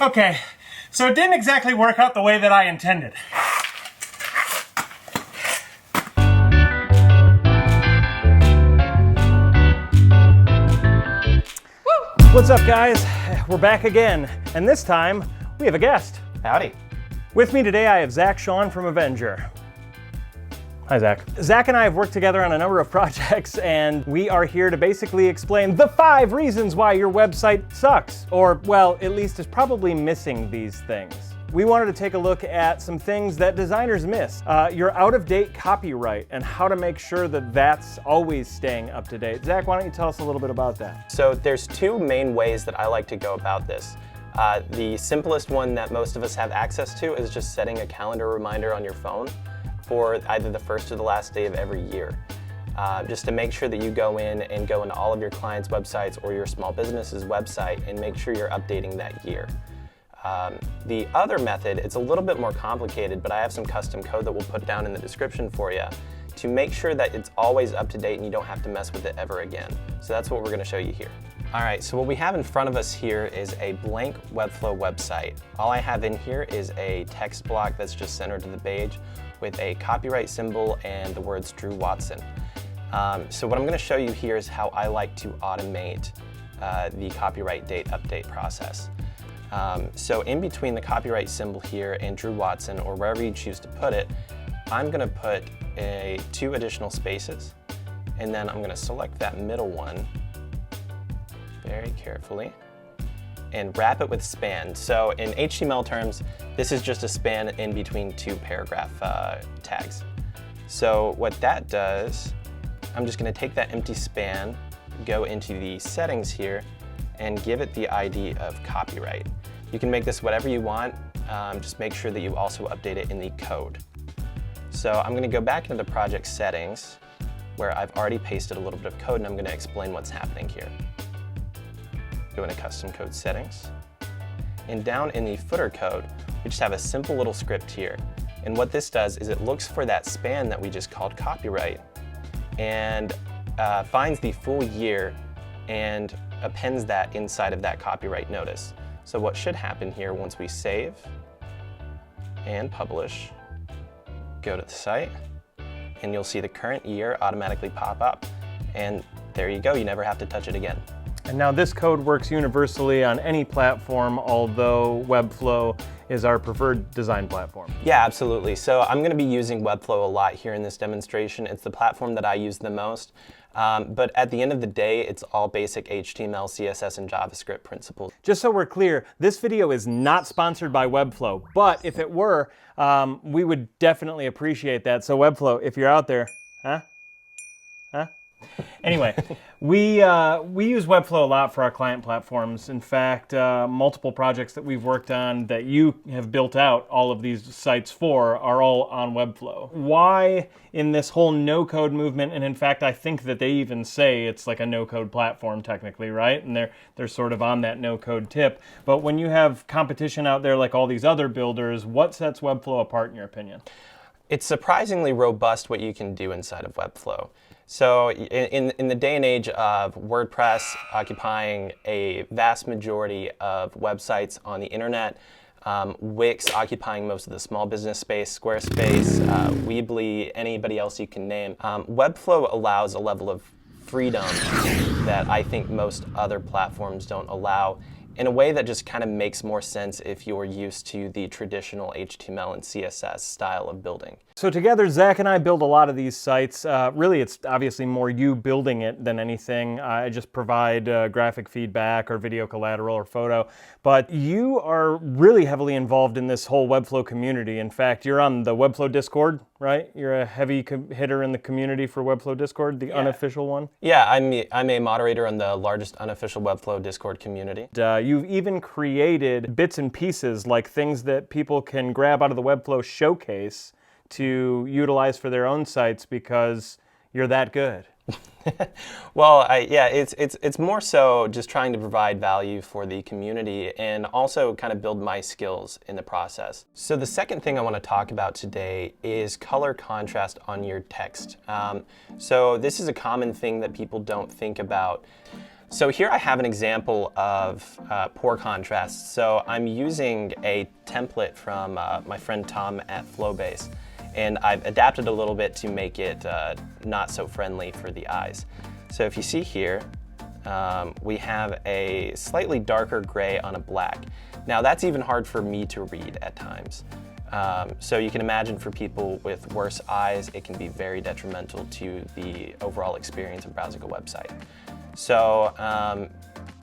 Okay, so it didn't exactly work out the way that I intended. What's up, guys? We're back again, and this time we have a guest. Howdy. With me today I have Zach Sean from Avengr. Hi, Zach. Zach and I have worked together on a number of projects, and we are here to basically explain the 5 reasons why your website sucks, or, well, at least is probably missing these things. We wanted to take a look at some things that designers miss. Your out-of-date copyright and how to make sure that that's always staying up to date. Zach, why don't you tell us a little bit about that? So there's 2 main ways that I like to go about this. The simplest one that most of us have access to is just setting a calendar reminder on your phone for either the first or the last day of every year. Just to make sure that you go in and go into all of your clients' websites or your small business's website and make sure you're updating that year. The other method, it's a little bit more complicated, but I have some custom code that we'll put down in the description for you to make sure that it's always up to date and you don't have to mess with it ever again. So that's what we're going to show you here. All right, so what we have in front of us here is a blank Webflow website. All I have in here is a text block that's just centered to the page with a copyright symbol and the words Drew Watson. So what I'm going to show you here is how I like to automate the copyright date update process. So in between the copyright symbol here and Drew Watson, or wherever you choose to put it, I'm going to put 2 additional spaces, and then I'm going to select that middle one very carefully and wrap it with span. So in HTML terms, this is just a span in between 2 paragraph tags. So what that does, I'm just going to take that empty span, go into the settings here, and give it the ID of copyright. You can make this whatever you want, just make sure that you also update it in the code. So I'm going to go back into the project settings where I've already pasted a little bit of code, and I'm going to explain what's happening here. Go into custom code settings, and down in the footer code, we just have a simple little script here. And what this does is it looks for that span that we just called copyright and finds the full year and appends that inside of that copyright notice. So what should happen here once we save and publish, go to the site, and you'll see the current year automatically pop up. And there you go, you never have to touch it again. And now this code works universally on any platform, although Webflow is our preferred design platform. Yeah, absolutely. So I'm going to be using Webflow a lot here in this demonstration. It's the platform that I use the most. But at the end of the day, it's all basic HTML, CSS, and JavaScript principles. Just so we're clear, this video is not sponsored by Webflow, but if it were, we would definitely appreciate that. So Webflow, if you're out there, huh? Anyway, we use Webflow a lot for our client platforms. In fact, multiple projects that we've worked on that you have built out all of these sites for are all on Webflow. Why in this whole no-code movement, and in fact, I think that they even say it's like a no-code platform technically, right? And they're sort of on that no-code tip. But when you have competition out there like all these other builders, what sets Webflow apart in your opinion? It's surprisingly robust what you can do inside of Webflow. So in the day and age of WordPress occupying a vast majority of websites on the internet, Wix occupying most of the small business space, Squarespace, Weebly, anybody else you can name, Webflow allows a level of freedom that I think most other platforms don't allow, in a way that just kind of makes more sense if you're used to the traditional HTML and CSS style of building. So together, Zach and I build a lot of these sites. Really, it's obviously more you building it than anything. I just provide graphic feedback or video collateral or photo. But you are really heavily involved in this whole Webflow community. In fact, you're on the Webflow Discord, right? You're a heavy hitter in the community for Webflow Discord, the unofficial one. Yeah, I'm a moderator on the largest unofficial Webflow Discord community. You've even created bits and pieces, like things that people can grab out of the Webflow showcase to utilize for their own sites because you're that good. Well, it's more so just trying to provide value for the community and also kind of build my skills in the process. So the second thing I want to talk about today is color contrast on your text. So this is a common thing that people don't think about. So here I have an example of poor contrast. So I'm using a template from my friend Tom at Flowbase, and I've adapted a little bit to make it not so friendly for the eyes. So if you see here, we have a slightly darker gray on a black. Now that's even hard for me to read at times. So you can imagine for people with worse eyes, it can be very detrimental to the overall experience of browsing a website. So,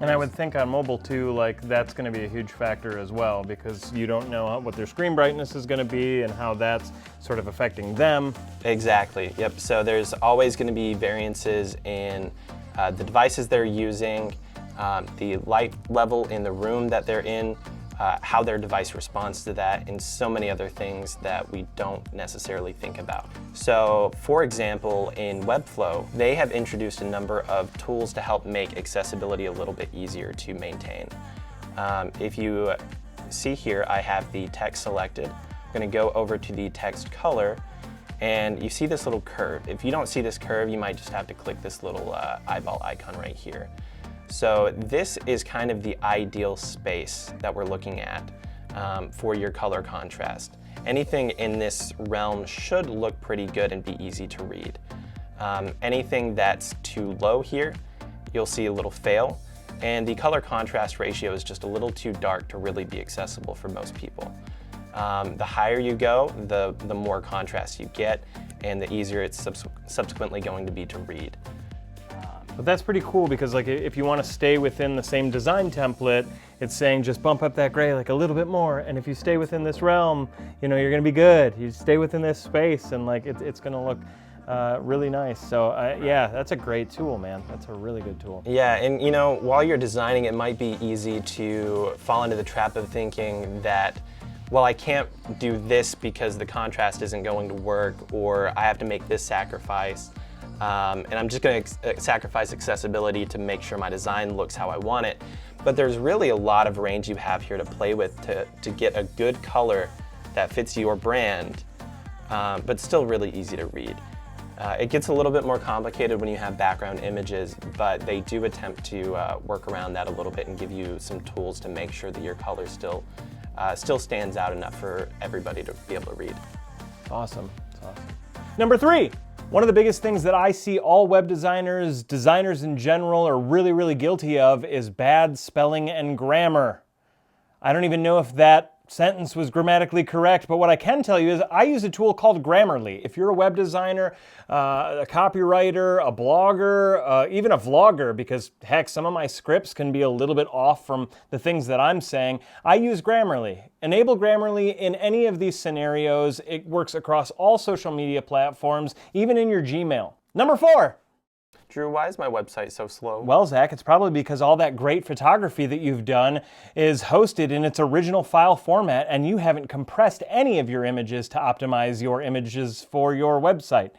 and I would think on mobile too, like that's going to be a huge factor as well, because you don't know what their screen brightness is going to be and how that's sort of affecting them. Exactly, yep. So there's always going to be variances in the devices they're using, the light level in the room that they're in, how their device responds to that, and so many other things that we don't necessarily think about. So, for example, in Webflow, they have introduced a number of tools to help make accessibility a little bit easier to maintain. If you see here, I have the text selected. I'm going to go over to the text color, and you see this little curve. If you don't see this curve, you might just have to click this little eyeball icon right here. So this is kind of the ideal space that we're looking at for your color contrast. Anything in this realm should look pretty good and be easy to read. Anything that's too low here, you'll see a little fail, and the color contrast ratio is just a little too dark to really be accessible for most people. The higher you go, the more contrast you get, and the easier it's subsequently going to be to read. But that's pretty cool, because like if you want to stay within the same design template, it's saying just bump up that gray like a little bit more, and if you stay within this realm, you know, you're going to be good. You stay within this space, and like it's going to look really nice. So yeah, that's a great tool, man. That's a really good tool. Yeah, and you know, while you're designing, it might be easy to fall into the trap of thinking that, well, I can't do this because the contrast isn't going to work, or I have to make this sacrifice. And I'm just going to sacrifice accessibility to make sure my design looks how I want it. But there's really a lot of range you have here to play with to get a good color that fits your brand, but still really easy to read. It gets a little bit more complicated when you have background images, but they do attempt to work around that a little bit and give you some tools to make sure that your color still stands out enough for everybody to be able to read. Awesome. That's awesome. Number 3. One of the biggest things that I see all web designers in general, are really guilty of is bad spelling and grammar. I don't even know if that sentence was grammatically correct, but what I can tell you is I use a tool called Grammarly. If you're a web designer, a copywriter, a blogger, even a vlogger, because heck, some of my scripts can be a little bit off from the things that I'm saying, I use Grammarly. Enable Grammarly in any of these scenarios. It works across all social media platforms, even in your Gmail. Number 4. Drew, why is my website so slow? Well, Zach, it's probably because all that great photography that you've done is hosted in its original file format, and you haven't compressed any of your images to optimize your images for your website.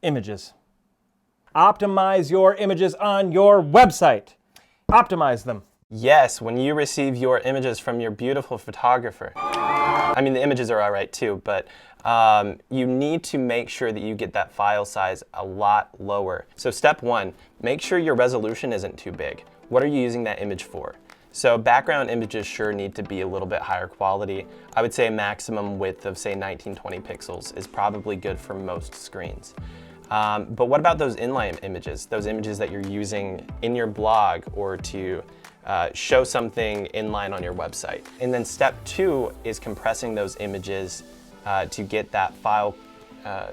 Images. Optimize your images on your website. Optimize them. Yes, when you receive your images from your beautiful photographer. I mean, the images are all right too, but you need to make sure that you get that file size a lot lower. So step 1, make sure your resolution isn't too big. What are you using that image for? So background images sure need to be a little bit higher quality. I would say a maximum width of say 1920 pixels is probably good for most screens. But what about those inline images? Those images that you're using in your blog or to show something inline on your website. And then step 2 is compressing those images to get that file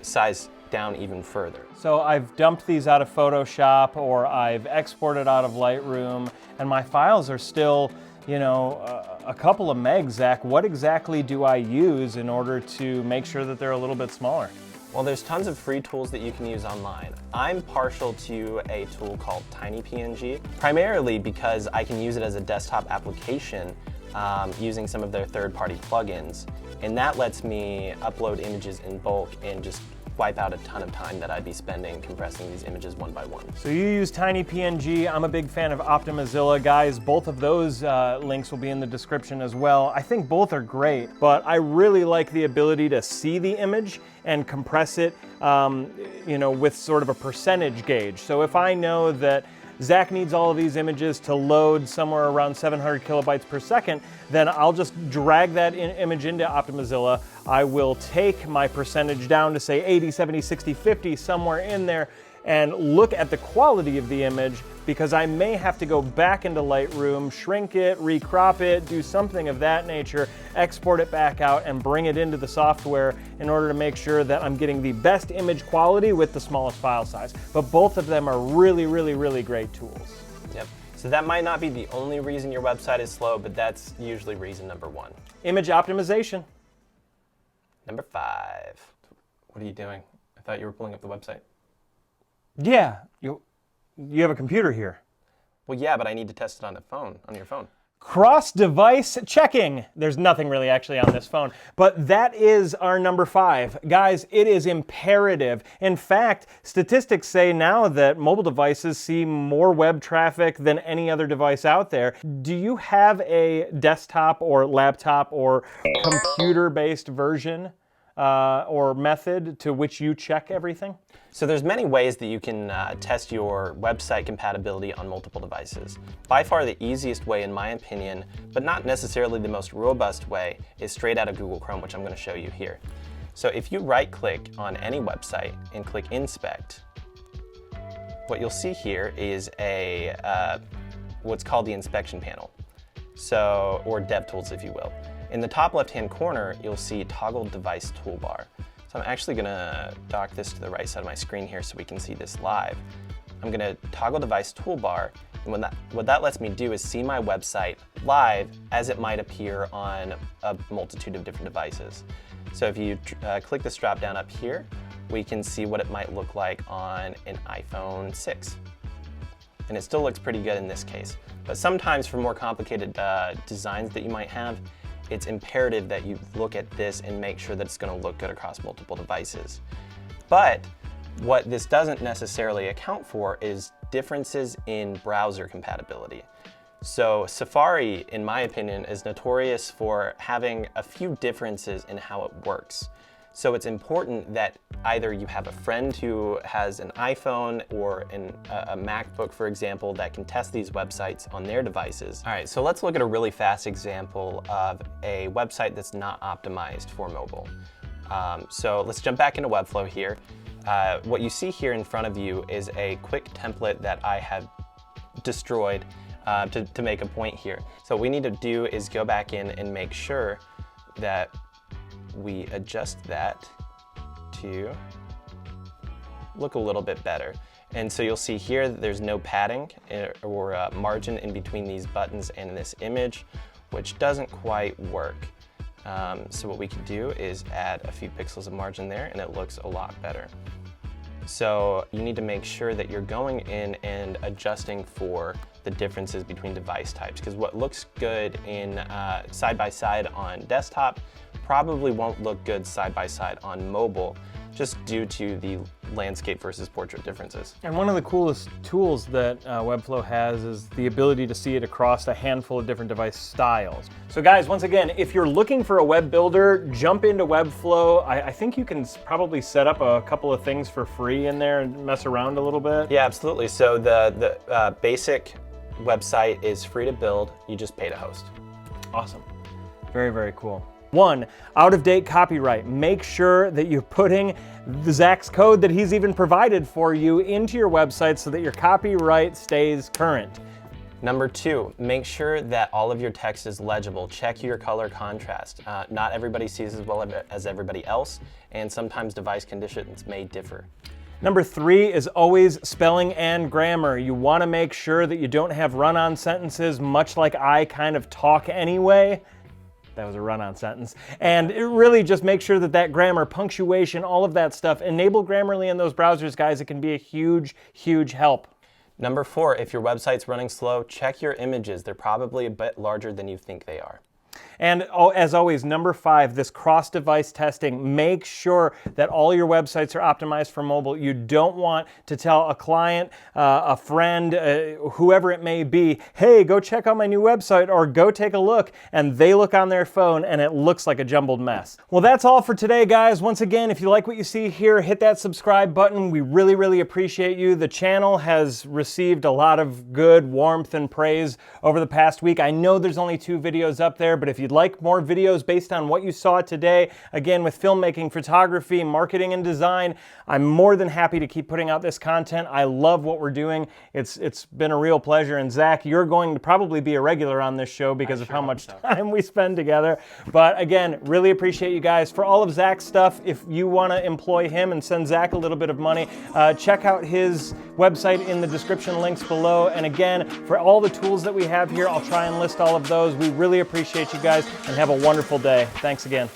size down even further. So I've dumped these out of Photoshop, or I've exported out of Lightroom, and my files are still, you know, a couple of megs, Zach. What exactly do I use in order to make sure that they're a little bit smaller? Well, there's tons of free tools that you can use online. I'm partial to a tool called TinyPNG, primarily because I can use it as a desktop application using some of their third-party plugins. And that lets me upload images in bulk and just wipe out a ton of time that I'd be spending compressing these images one by one. So you use TinyPNG. I'm a big fan of Optimizilla, guys. Both of those links will be in the description as well. I think both are great, but I really like the ability to see the image and compress it, you know, with sort of a percentage gauge. So if I know that Zach needs all of these images to load somewhere around 700 kilobytes per second, then I'll just drag that image into Optimizilla. I will take my percentage down to say 80, 70, 60, 50, somewhere in there, and look at the quality of the image, because I may have to go back into Lightroom, shrink it, recrop it, do something of that nature, export it back out, and bring it into the software in order to make sure that I'm getting the best image quality with the smallest file size. But both of them are really, really, really great tools. Yep. So that might not be the only reason your website is slow, but that's usually reason number 1. Image optimization. Number 5. What are you doing? I thought you were pulling up the website. Yeah, you have a computer here. Well, yeah, but I need to test it on your phone. Cross-device checking. There's nothing really actually on this phone, but that is our number 5. Guys, it is imperative. In fact, statistics say now that mobile devices see more web traffic than any other device out there. Do you have a desktop or laptop or computer-based version or method to which you check everything? So there's many ways that you can test your website compatibility on multiple devices. By far the easiest way, in my opinion, but not necessarily the most robust way, is straight out of Google Chrome, which I'm going to show you here. So if you right-click on any website and click Inspect, what you'll see here is what's called the inspection panel, or DevTools, if you will. In the top left-hand corner, you'll see Toggle Device Toolbar. So I'm actually going to dock this to the right side of my screen here so we can see this live. I'm going to toggle Device Toolbar, and what that lets me do is see my website live as it might appear on a multitude of different devices. So if you click this drop down up here, we can see what it might look like on an iPhone 6. And it still looks pretty good in this case. But sometimes for more complicated designs that you might have, it's imperative that you look at this and make sure that it's going to look good across multiple devices. But what this doesn't necessarily account for is differences in browser compatibility. So Safari, in my opinion, is notorious for having a few differences in how it works. So it's important that either you have a friend who has an iPhone or a MacBook, for example, that can test these websites on their devices. All right, so let's look at a really fast example of a website that's not optimized for mobile. So let's jump back into Webflow here. What you see here in front of you is a quick template that I have destroyed to make a point here. So what we need to do is go back in and make sure that we adjust that to look a little bit better. And so you'll see here that there's no padding or margin in between these buttons and this image, which doesn't quite work. So what we can do is add a few pixels of margin there, and it looks a lot better. So you need to make sure that you're going in and adjusting for the differences between device types, because what looks good in side-by-side on desktop probably won't look good side-by-side on mobile, just due to the landscape versus portrait differences. And one of the coolest tools that Webflow has is the ability to see it across a handful of different device styles. So guys, once again, if you're looking for a web builder, jump into Webflow. I think you can probably set up a couple of things for free in there and mess around a little bit. Yeah, absolutely. So the basic website is free to build. You just pay to host. Awesome. Very, very cool. 1, out-of-date copyright. Make sure that you're putting Zach's code that he's even provided for you into your website so that your copyright stays current. Number 2, make sure that all of your text is legible. Check your color contrast. Not everybody sees as well as everybody else, and sometimes device conditions may differ. Number 3 is always spelling and grammar. You want to make sure that you don't have run-on sentences, much like I kind of talk anyway. That was a run-on sentence. And it really just make sure that grammar, punctuation, all of that stuff, enable Grammarly in those browsers, guys. It can be a huge, huge help. Number 4, if your website's running slow, check your images. They're probably a bit larger than you think they are. And as always, number 5, this cross-device testing. Make sure that all your websites are optimized for mobile. You don't want to tell a client, a friend, whoever it may be, hey, go check out my new website, or go take a look, and they look on their phone and it looks like a jumbled mess. Well, that's all for today, guys. Once again, if you like what you see here, hit that subscribe button. We really, really appreciate you. The channel has received a lot of good warmth and praise over the past week. I know there's only 2 videos up there, but if you'd like more videos based on what you saw today, again, with filmmaking, photography, marketing, and design, I'm more than happy to keep putting out this content. I love what we're doing. It's been a real pleasure. And Zach, you're going to probably be a regular on this show because of how much time we spend together. But again, really appreciate you guys. For all of Zach's stuff, if you want to employ him and send Zach a little bit of money, check out his website in the description links below. And again, for all the tools that we have here, I'll try and list all of those. We really appreciate you guys, and have a wonderful day. Thanks again.